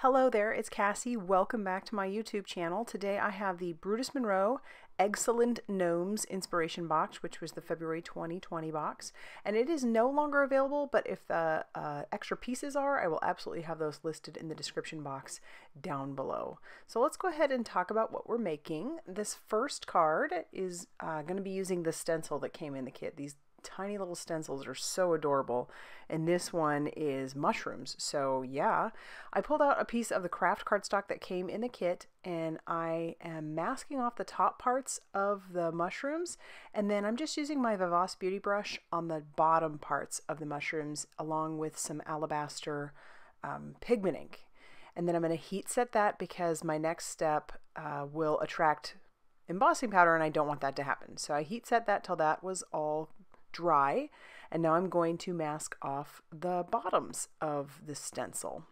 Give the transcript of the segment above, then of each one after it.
Hello there, it's Cassie. Welcome back to my YouTube channel. Today I have the Brutus Monroe Eggcellent Gnomes Inspiration Box, which was the February 2020 box. And it is no longer available, but if the extra pieces are, I will absolutely have those listed in the description box down below. So let's go ahead and talk about what we're making. This first card is going to be using the stencil that came in the kit. These tiny little stencils are so adorable, and this one is mushrooms. So yeah, I pulled out a piece of the craft cardstock that came in the kit, and I am masking off the top parts of the mushrooms, and then I'm just using my VIVACE beauty brush on the bottom parts of the mushrooms along with some Alabaster pigment ink. And then I'm going to heat set that because my next step will attract embossing powder, and I don't want that to happen. So I heat set that till that was all dry, and now I'm going to mask off the bottoms of the stencil.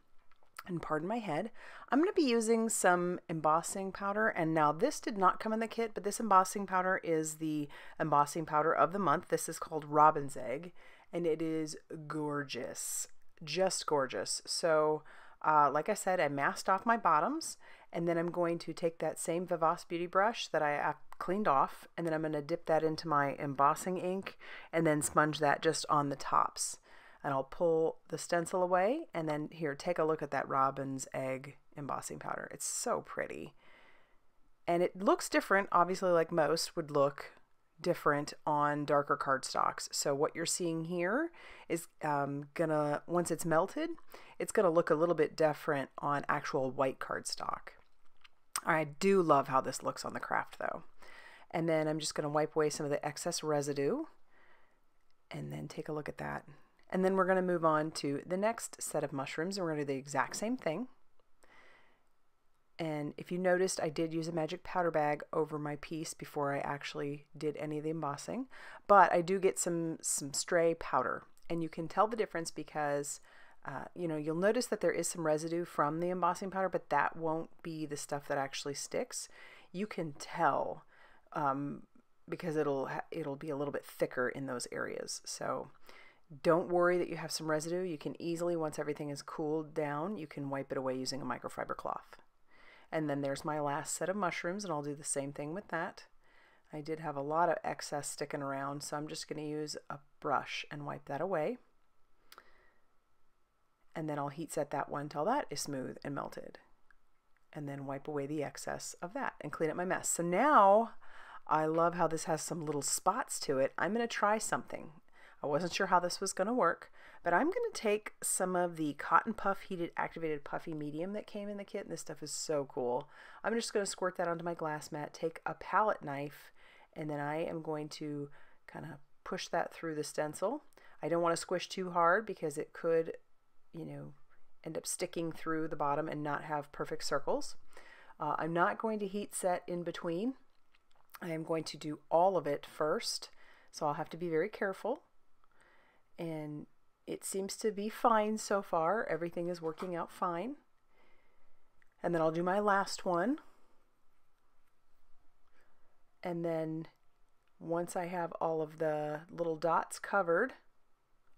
And pardon my head, I'm going to be using some embossing powder, and now this did not come in the kit, but this embossing powder is the embossing powder of the month. This is called Robin's Egg, and it is gorgeous, just gorgeous. So like I said, I masked off my bottoms, and then I'm going to take that same VIVACE beauty brush that I cleaned off, and then I'm going to dip that into my embossing ink and then sponge that just on the tops. And I'll pull the stencil away, and then here, take a look at that Robin's Egg embossing powder. It's so pretty. And it looks different, obviously, like most would look different on darker cardstocks. So what you're seeing here is gonna, once it's melted, it's gonna look a little bit different on actual white cardstock. I do love how this looks on the craft though. And then I'm just gonna wipe away some of the excess residue, and then take a look at that. And then we're gonna move on to the next set of mushrooms, and we're gonna do the exact same thing. And if you noticed, I did use a magic powder bag over my piece before I actually did any of the embossing. But I do get some stray powder, and you can tell the difference because you'll notice that there is some residue from the embossing powder, but that won't be the stuff that actually sticks. You can tell because it'll be a little bit thicker in those areas. So don't worry that you have some residue. You can easily, once everything is cooled down, you can wipe it away using a microfiber cloth. And then there's my last set of mushrooms, and I'll do the same thing with that. I did have a lot of excess sticking around, so I'm just going to use a brush and wipe that away. And then I'll heat set that one till that is smooth and melted. And then wipe away the excess of that and clean up my mess. So now, I love how this has some little spots to it. I'm going to try something. I wasn't sure how this was going to work, but I'm going to take some of the Cotton Puff Heated Activated Puffy Medium that came in the kit, and this stuff is so cool. I'm just going to squirt that onto my glass mat, take a palette knife, and then I am going to kind of push that through the stencil. I don't want to squish too hard because it could, end up sticking through the bottom and not have perfect circles. I'm not going to heat set in between. I am going to do all of it first, so I'll have to be very careful. And it seems to be fine so far. Everything is working out fine. And then I'll do my last one. And then once I have all of the little dots covered,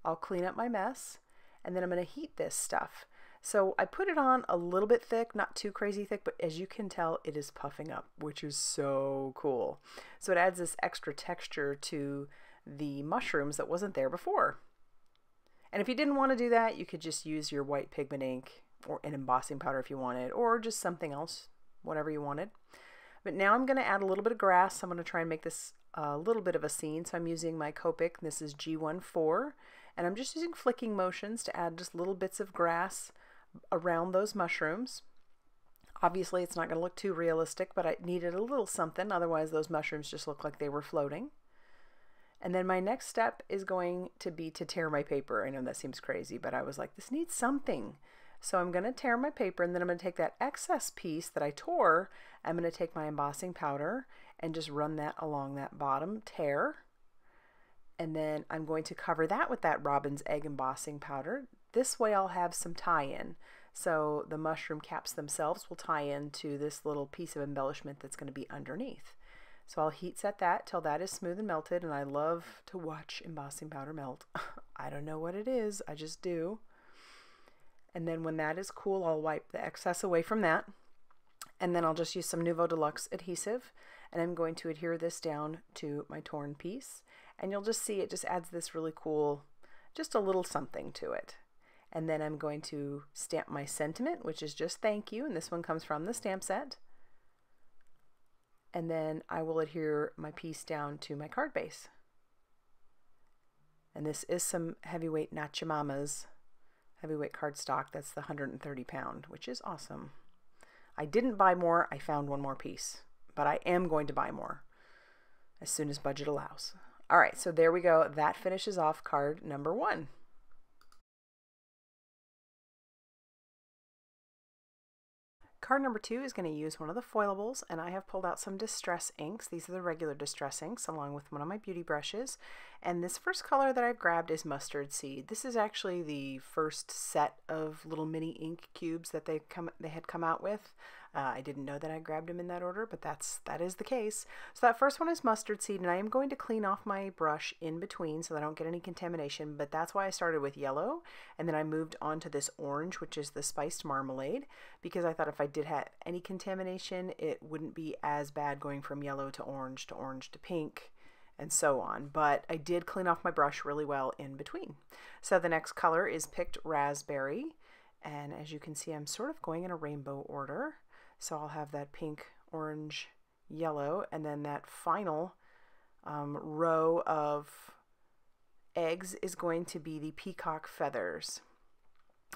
I'll clean up my mess. And then I'm going to heat this stuff. So I put it on a little bit thick, not too crazy thick, but as you can tell, it is puffing up, which is so cool. So it adds this extra texture to the mushrooms that wasn't there before. And if you didn't want to do that, you could just use your white pigment ink or an embossing powder if you wanted, or just something else, whatever you wanted. But now I'm going to add a little bit of grass. I'm going to try and make this a little bit of a scene. So I'm using my Copic. This is G14, and I'm just using flicking motions to add just little bits of grass around those mushrooms. Obviously, it's not going to look too realistic, but I needed a little something. Otherwise, those mushrooms just look like they were floating. And then my next step is going to be to tear my paper. I know that seems crazy, but I was like, this needs something. So I'm going to tear my paper, and then I'm going to take that excess piece that I tore. I'm going to take my embossing powder and just run that along that bottom tear. And then I'm going to cover that with that Robin's Egg embossing powder. This way I'll have some tie-in. So the mushroom caps themselves will tie into this little piece of embellishment that's going to be underneath. So I'll heat set that till that is smooth and melted, and I love to watch embossing powder melt. I don't know what it is, I just do. And then when that is cool, I'll wipe the excess away from that. And then I'll just use some Nuvo Deluxe adhesive, and I'm going to adhere this down to my torn piece. And you'll just see it just adds this really cool, just a little something to it. And then I'm going to stamp my sentiment, which is just thank you, and this one comes from the stamp set. And then I will adhere my piece down to my card base. And this is some heavyweight Nachamamas, heavyweight cardstock. That's the 130 pound, which is awesome. I didn't buy more, I found one more piece, but I am going to buy more as soon as budget allows. All right, so there we go. That finishes off card number 1. Card number 2 is going to use one of the foilables, and I have pulled out some distress inks. These are the regular distress inks along with one of my beauty brushes. And this first color that I've grabbed is Mustard Seed. This is actually the first set of little mini ink cubes that they had come out with. I didn't know that I grabbed them in that order, but that is the case. So that first one is Mustard Seed, and I am going to clean off my brush in between so that I don't get any contamination, but that's why I started with yellow, and then I moved on to this orange, which is the Spiced Marmalade, because I thought if I did have any contamination, it wouldn't be as bad going from yellow to orange to pink, and so on. But I did clean off my brush really well in between. So the next color is Picked Raspberry, and as you can see, I'm sort of going in a rainbow order. So I'll have that pink, orange, yellow, and then that final row of eggs is going to be the peacock feathers.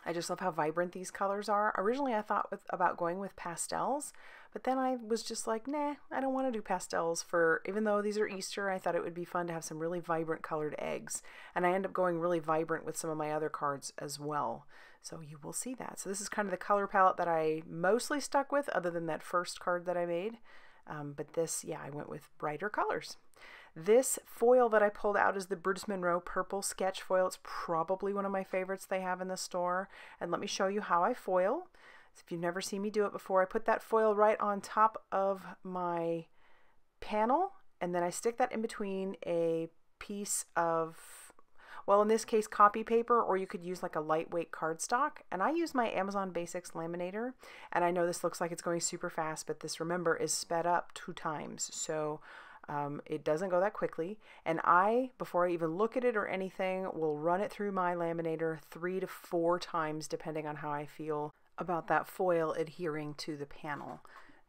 I just love how vibrant these colors are. Originally I thought about going with pastels, but then I was just like, nah, I don't want to do pastels even though these are Easter, I thought it would be fun to have some really vibrant colored eggs. And I end up going really vibrant with some of my other cards as well. So you will see that. So this is kind of the color palette that I mostly stuck with, other than that first card that I made. But this, yeah, I went with brighter colors. This foil that I pulled out is the Brutus Monroe Purple Sketch Foil. It's probably one of my favorites they have in the store. And let me show you how I foil. So if you've never seen me do it before, I put that foil right on top of my panel, and then I stick that in between a piece of, well, in this case, copy paper, or you could use like a lightweight cardstock. And I use my Amazon Basics laminator. And I know this looks like it's going super fast, but this, remember, is sped up 2 times. So it doesn't go that quickly. And before I even look at it or anything, will run it through my laminator 3 to 4 times, depending on how I feel about that foil adhering to the panel.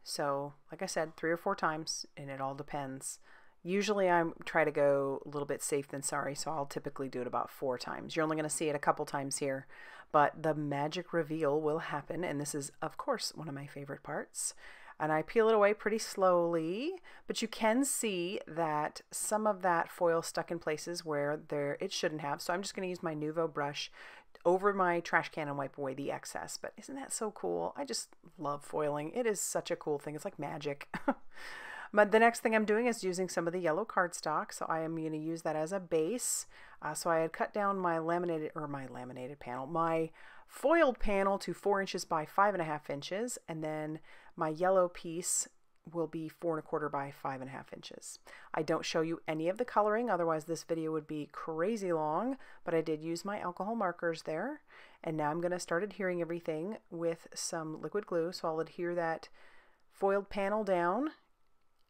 So, like I said, 3 or 4 times, and it all depends. Usually I try to go a little bit safe than sorry, so I'll typically do it about 4 times. You're only going to see it a couple times here, but the magic reveal will happen, and this is, of course, one of my favorite parts. And I peel it away pretty slowly, but you can see that some of that foil stuck in places where it shouldn't have, so I'm just going to use my Nuvo brush over my trash can and wipe away the excess. But isn't that so cool? I just love foiling. It is such a cool thing. It's like magic. But the next thing I'm doing is using some of the yellow cardstock, so I am going to use that as a base. So I had cut down my my foiled panel to 4 inches by 5.5 inches, and then my yellow piece will be 4 1/4 by 5.5 inches. I don't show you any of the coloring, otherwise this video would be crazy long, but I did use my alcohol markers there. And now I'm going to start adhering everything with some liquid glue. So I'll adhere that foiled panel down,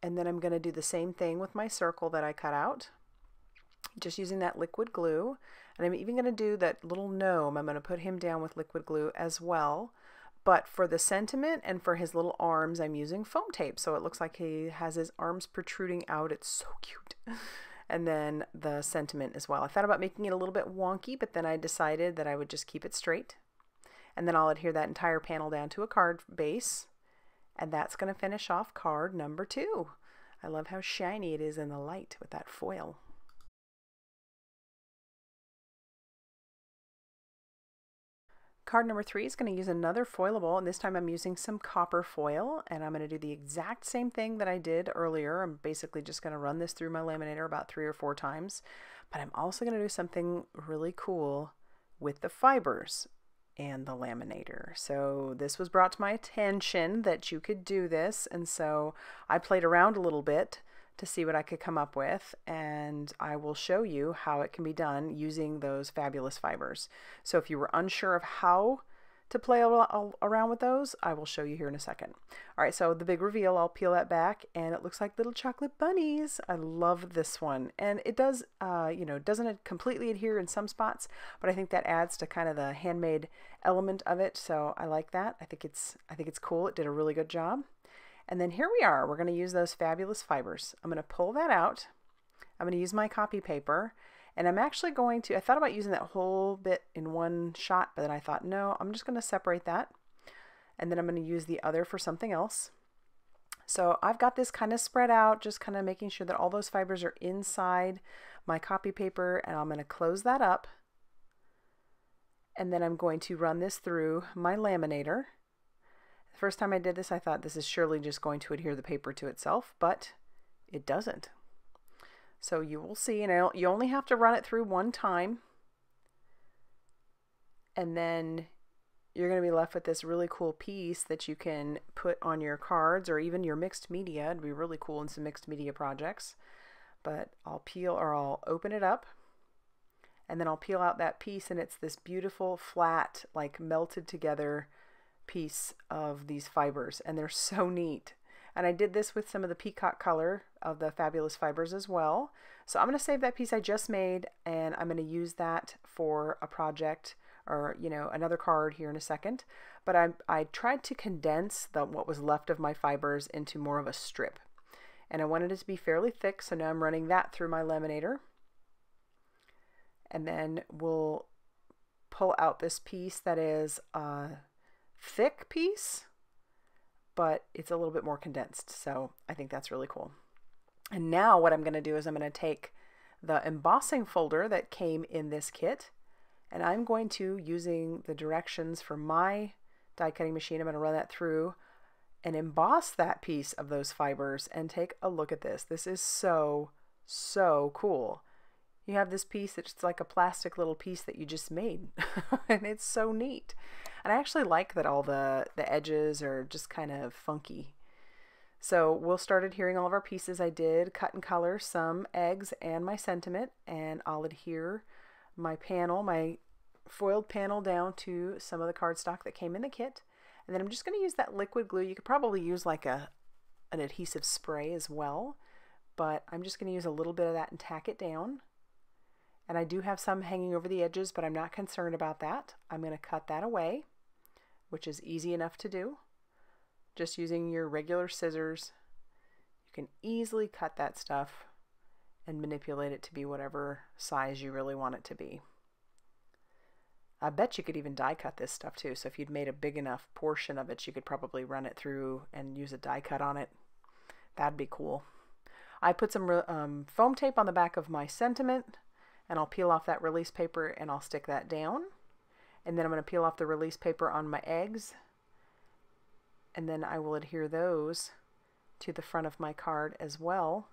and then I'm going to do the same thing with my circle that I cut out, just using that liquid glue. And I'm even going to do that little gnome. I'm going to put him down with liquid glue as well. But for the sentiment and for his little arms, I'm using foam tape. So it looks like he has his arms protruding out. It's so cute. And then the sentiment as well. I thought about making it a little bit wonky, but then I decided that I would just keep it straight. And then I'll adhere that entire panel down to a card base. And that's going to finish off card number 2. I love how shiny it is in the light with that foil. Card number 3 is going to use another foilable, and this time I'm using some copper foil, and I'm going to do the exact same thing that I did earlier. I'm basically just going to run this through my laminator about 3 or 4 times, but I'm also going to do something really cool with the fibers and the laminator. So this was brought to my attention that you could do this, and so I played around a little bit to see what I could come up with, and I will show you how it can be done using those fabulous fibers. So if you were unsure of how to play around with those, I will show you here in a second. All right, so the big reveal, I'll peel that back, and it looks like little chocolate bunnies. I love this one, and it does, you know, doesn't completely adhere in some spots, but I think that adds to kind of the handmade element of it. So I like that. I think it's cool. It did a really good job. And then here we are. We're going to use those fabulous fibers. I'm going to pull that out. I'm going to use my copy paper. And I'm actually going to, I thought about using that whole bit in one shot, but then I thought, no, I'm just going to separate that. And then I'm going to use the other for something else. So I've got this kind of spread out, just kind of making sure that all those fibers are inside my copy paper, and I'm going to close that up. And then I'm going to run this through my laminator. The first time I did this, I thought this is surely just going to adhere the paper to itself, but it doesn't. So you will see, and you only have to run it through one time, and then you're going to be left with this really cool piece that you can put on your cards or even your mixed media. It'd be really cool in some mixed media projects. But I'll open it up, and then I'll peel out that piece, and it's this beautiful flat, like melted together piece of these fibers, and they're so neat. And I did this with some of the peacock color of the fabulous fibers as well. So I'm going to save that piece I just made, and I'm going to use that for a project or, you know, another card here in a second. But I tried to condense what was left of my fibers into more of a strip. And I wanted it to be fairly thick, so now I'm running that through my laminator. And then we'll pull out this piece that is a thick piece, but it's a little bit more condensed. So I think that's really cool. And now what I'm going to do is I'm going to take the embossing folder that came in this kit, and I'm going to, using the directions for my die cutting machine, I'm going to run that through and emboss that piece of those fibers, and take a look at this. This is so, so cool. You have this piece that's like a plastic little piece that you just made, and it's so neat. And I actually like that all the edges are just kind of funky. So we'll start adhering all of our pieces. I did cut and color some eggs and my sentiment, and I'll adhere my panel, my foiled panel, down to some of the cardstock that came in the kit. And then I'm just going to use that liquid glue. You could probably use like an adhesive spray as well, but I'm just going to use a little bit of that and tack it down. And I do have some hanging over the edges, but I'm not concerned about that. I'm going to cut that away, which is easy enough to do. Just using your regular scissors, you can easily cut that stuff and manipulate it to be whatever size you really want it to be. I bet you could even die cut this stuff too. So if you'd made a big enough portion of it, you could probably run it through and use a die cut on it. That'd be cool. I put some foam tape on the back of my sentiment, and I'll peel off that release paper and I'll stick that down. And then I'm going to peel off the release paper on my eggs, and then I will adhere those to the front of my card as well.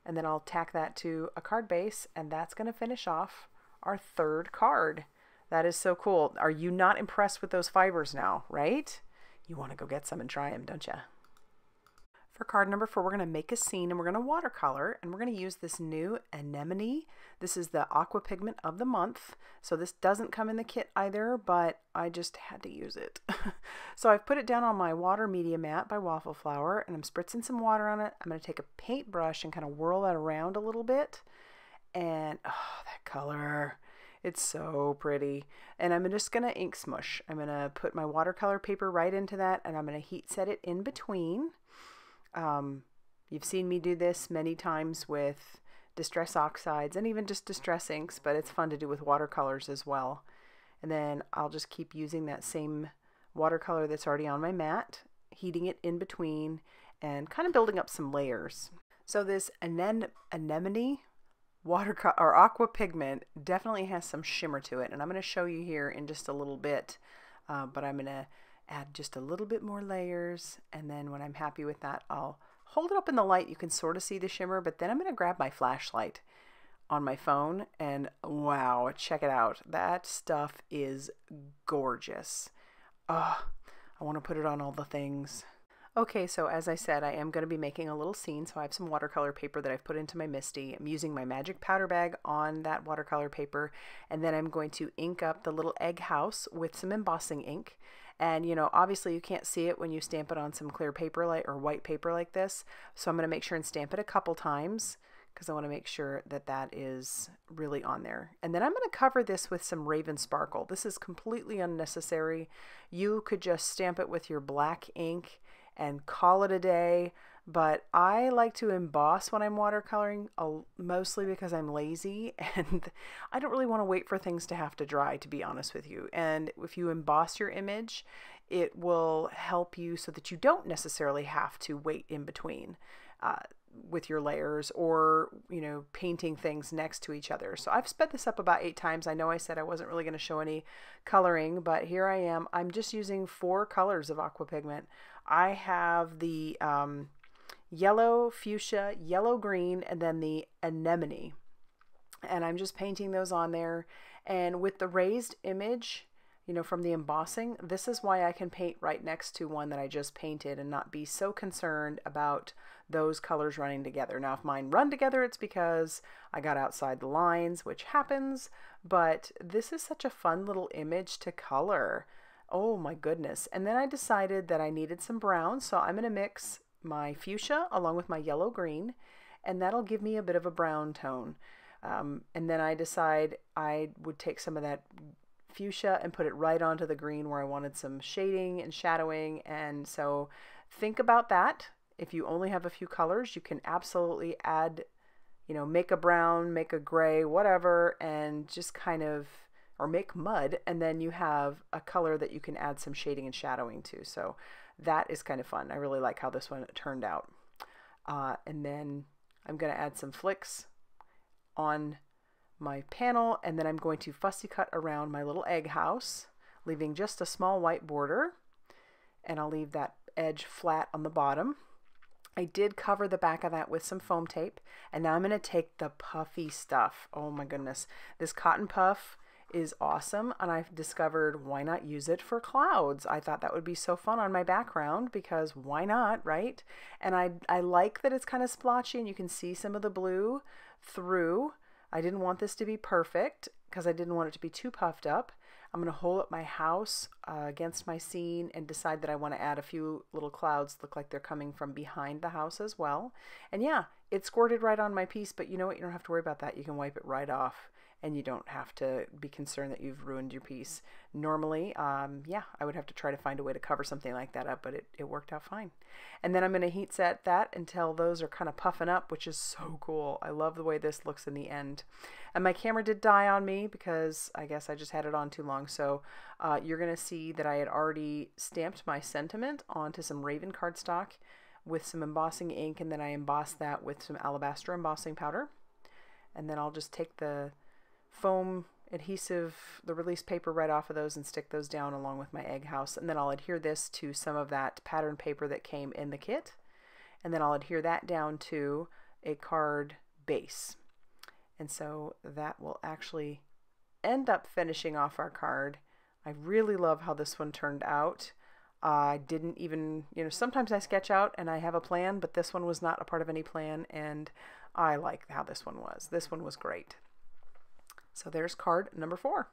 And then I'll tack that to a card base, and that's going to finish off our third card. That is so cool. Are you not impressed with those fibers now, right? You want to go get some and try them, don't you? For card number 4, we're going to make a scene, and we're going to watercolor, and we're going to use this new anemone. This is the Aqua pigment of the month. So this doesn't come in the kit either, but I just had to use it. So I've put it down on my water media mat by Waffle Flower, and I'm spritzing some water on it. I'm going to take a paintbrush and kind of whirl that around a little bit. And oh, that color. It's so pretty. And I'm just going to ink smush. I'm going to put my watercolor paper right into that, and I'm going to heat set it in between. You've seen me do this many times with distress oxides and even just distress inks, but it's fun to do with watercolors as well. And then I'll just keep using that same watercolor that's already on my mat, heating it in between and kind of building up some layers. So this anemone watercolor or aqua pigment definitely has some shimmer to it, and I'm going to show you here in just a little bit, but I'm going to add just a little bit more layers, and then when I'm happy with that, I'll hold it up in the light. You can sort of see the shimmer, but then I'm going to grab my flashlight on my phone, and wow, check it out. That stuff is gorgeous. Oh, I want to put it on all the things. Okay, so as I said, I am going to be making a little scene, so I have some watercolor paper that I've put into my Misty. I'm using my magic powder bag on that watercolor paper, and then I'm going to ink up the little egg house with some embossing ink. And you know, obviously you can't see it when you stamp it on some clear paper like or white paper like this, so I'm going to make sure and stamp it a couple times because I want to make sure that that is really on there. And then I'm going to cover this with some Raven Sparkle. This is completely unnecessary. You could just stamp it with your black ink and call it a day, but I like to emboss when I'm watercoloring, mostly because I'm lazy and I don't really want to wait for things to have to dry, to be honest with you. And if you emboss your image, it will help you so that you don't necessarily have to wait in between with your layers or, you know, painting things next to each other. So I've sped this up about 8 times. I know I said I wasn't really going to show any coloring, but here I am. I'm just using 4 colors of aqua pigment. I have the yellow, fuchsia, yellow green, and then the anemone. And I'm just painting those on there. And with the raised image, you know, from the embossing, this is why I can paint right next to one that I just painted and not be so concerned about those colors running together. Now, if mine run together, it's because I got outside the lines, which happens, but this is such a fun little image to color. Oh my goodness. And then I decided that I needed some brown, so I'm going to mix my fuchsia along with my yellow green, and that'll give me a bit of a brown tone. And then I decide I would take some of that fuchsia and put it right onto the green where I wanted some shading and shadowing. And so think about that. If you only have a few colors, you can absolutely add, you know, make a brown, make a gray, whatever, and just kind of, or make mud, and then you have a color that you can add some shading and shadowing to. So that is kind of fun. I really like how this one turned out. And then I'm going to add some flicks on my panel, and then I'm going to fussy cut around my little egg house, leaving just a small white border, and I'll leave that edge flat on the bottom. I did cover the back of that with some foam tape, and now I'm going to take the puffy stuff. Oh my goodness, this cotton puff is awesome, and I've discovered why not use it for clouds. I thought that would be so fun on my background because why not, right? And I like that it's kind of splotchy and you can see some of the blue through. I didn't want this to be perfect because I didn't want it to be too puffed up. I'm going to hold up my house against my scene and decide that I want to add a few little clouds that look like they're coming from behind the house as well. And yeah, it squirted right on my piece, but you know what? You don't have to worry about that. You can wipe it right off and you don't have to be concerned that you've ruined your piece. Normally, yeah, I would have to try to find a way to cover something like that up, but it worked out fine. And then I'm going to heat set that until those are kind of puffing up, which is so cool. I love the way this looks in the end. And my camera did die on me because I guess I just had it on too long. So you're going to see that I had already stamped my sentiment onto some Raven cardstock with some embossing ink, and then I embossed that with some alabaster embossing powder. And then I'll just take the foam adhesive, the release paper right off of those and stick those down along with my egg house. And then I'll adhere this to some of that pattern paper that came in the kit. And then I'll adhere that down to a card base. And so that will actually end up finishing off our card. I really love how this one turned out. I didn't even, you know, sometimes I sketch out and I have a plan, but this one was not a part of any plan, and I like how this one was. This one was great. So there's card number 4.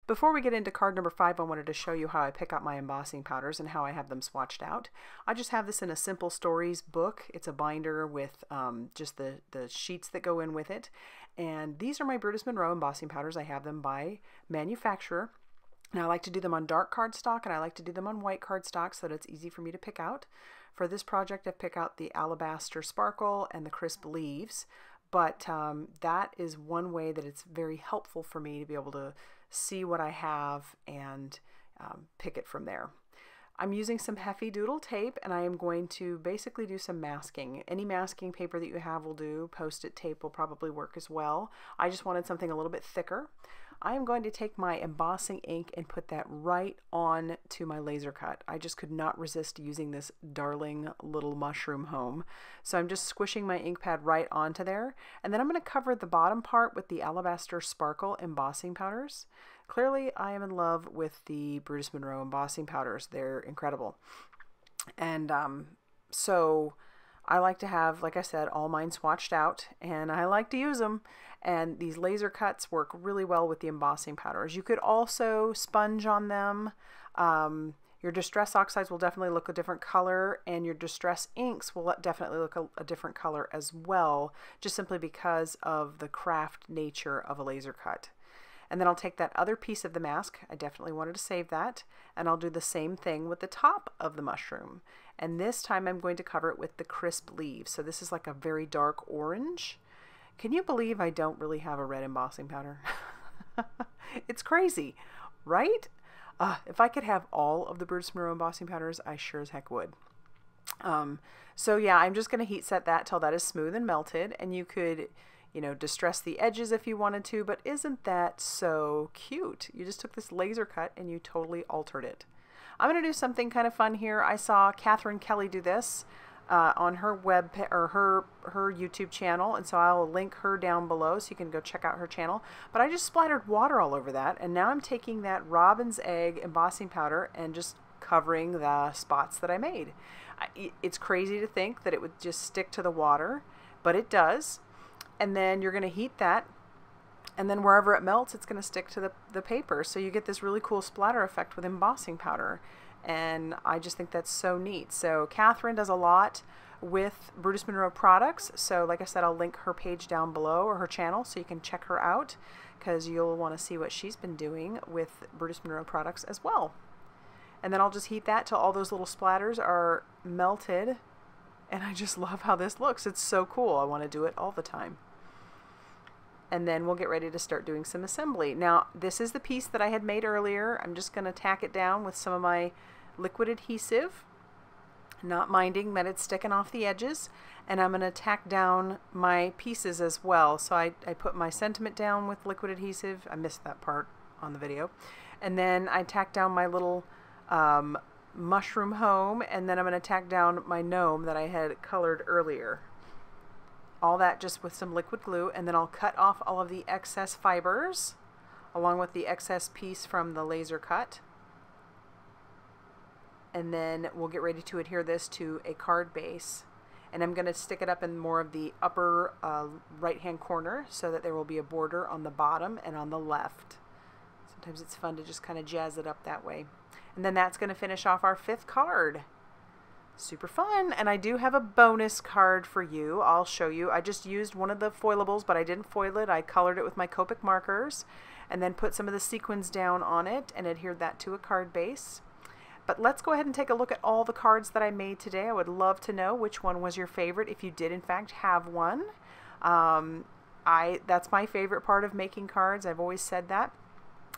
Before we get into card number 5, I wanted to show you how I pick out my embossing powders and how I have them swatched out. I just have this in a Simple Stories book. It's a binder with just the sheets that go in with it. And these are my Brutus Monroe embossing powders. I have them by manufacturer. And I like to do them on dark cardstock, and I like to do them on white cardstock so that it's easy for me to pick out. For this project, I pick out the Alabaster Sparkle and the Crisp Leaves. But that is one way that it's very helpful for me to be able to see what I have and pick it from there. I'm using some Heffy Doodle tape, and I am going to basically do some masking. Any masking paper that you have will do. Post-it tape will probably work as well. I just wanted something a little bit thicker. I am going to take my embossing ink and put that right on to my laser cut. I just could not resist using this darling little mushroom home. So I'm just squishing my ink pad right onto there. And then I'm going to cover the bottom part with the Alabaster Sparkle embossing powders. clearly I am in love with the Brutus Monroe embossing powders. They're incredible. And so I like to have, like I said, all mine swatched out, and I like to use them. And these laser cuts work really well with the embossing powders. You could also sponge on them. Your Distress Oxides will definitely look a different color, and your Distress Inks will definitely look a different color as well, just simply because of the craft nature of a laser cut. And then I'll take that other piece of the mask, I definitely wanted to save that, and I'll do the same thing with the top of the mushroom. And this time I'm going to cover it with the crisp leaves. So this is like a very dark orange. Can you believe I don't really have a red embossing powder? It's crazy, right? If I could have all of the Brutus Monroe embossing powders, I sure as heck would. So yeah, I'm just going to heat set that till that is smooth and melted, and you could, you know, distress the edges if you wanted to, but isn't that so cute? You just took this laser cut and you totally altered it. I'm going to do something kind of fun here. I saw Catherine Kelly do this on her her YouTube channel, and so I'll link her down below so you can go check out her channel. But I just splattered water all over that, and now I'm taking that robin's egg embossing powder and just covering the spots that I made. It's crazy to think that it would just stick to the water, but it does. And then you're going to heat that, and then wherever it melts, it's going to stick to the paper. So you get this really cool splatter effect with embossing powder. And I just think that's so neat. So Catherine does a lot with Brutus Monroe products. So like I said, I'll link her page down below, or her channel, so you can check her out, because you'll want to see what she's been doing with Brutus Monroe products as well. And then I'll just heat that till all those little splatters are melted. And I just love how this looks. It's so cool. I want to do it all the time. And then we'll get ready to start doing some assembly. Now, this is the piece that I had made earlier. I'm just going to tack it down with some of my liquid adhesive, not minding that it's sticking off the edges. And I'm going to tack down my pieces as well. So I put my sentiment down with liquid adhesive. I missed that part on the video. And then I tack down my little mushroom home, and then I'm going to tack down my gnome that I had colored earlier. All that just with some liquid glue, and then I'll cut off all of the excess fibers along with the excess piece from the laser cut. And then we'll get ready to adhere this to a card base. And I'm going to stick it up in more of the upper right hand corner so that there will be a border on the bottom and on the left. Sometimes it's fun to just kind of jazz it up that way. And then that's going to finish off our 5th card. Super fun. And I do have a bonus card for you. I'll show you. I just used one of the foilables, but I didn't foil it. I colored it with my Copic markers and then put some of the sequins down on it and adhered that to a card base. But let's go ahead and take a look at all the cards that I made today. I would love to know which one was your favorite, if you did in fact have one. That's my favorite part of making cards. I've always said that.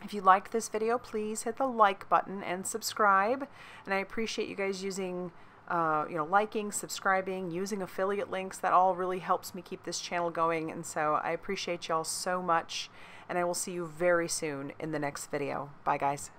If you liked this video, please hit the like button and subscribe. And I appreciate you guys using, liking, subscribing, using affiliate links. That all really helps me keep this channel going. And so I appreciate y'all so much. And I will see you very soon in the next video. Bye, guys.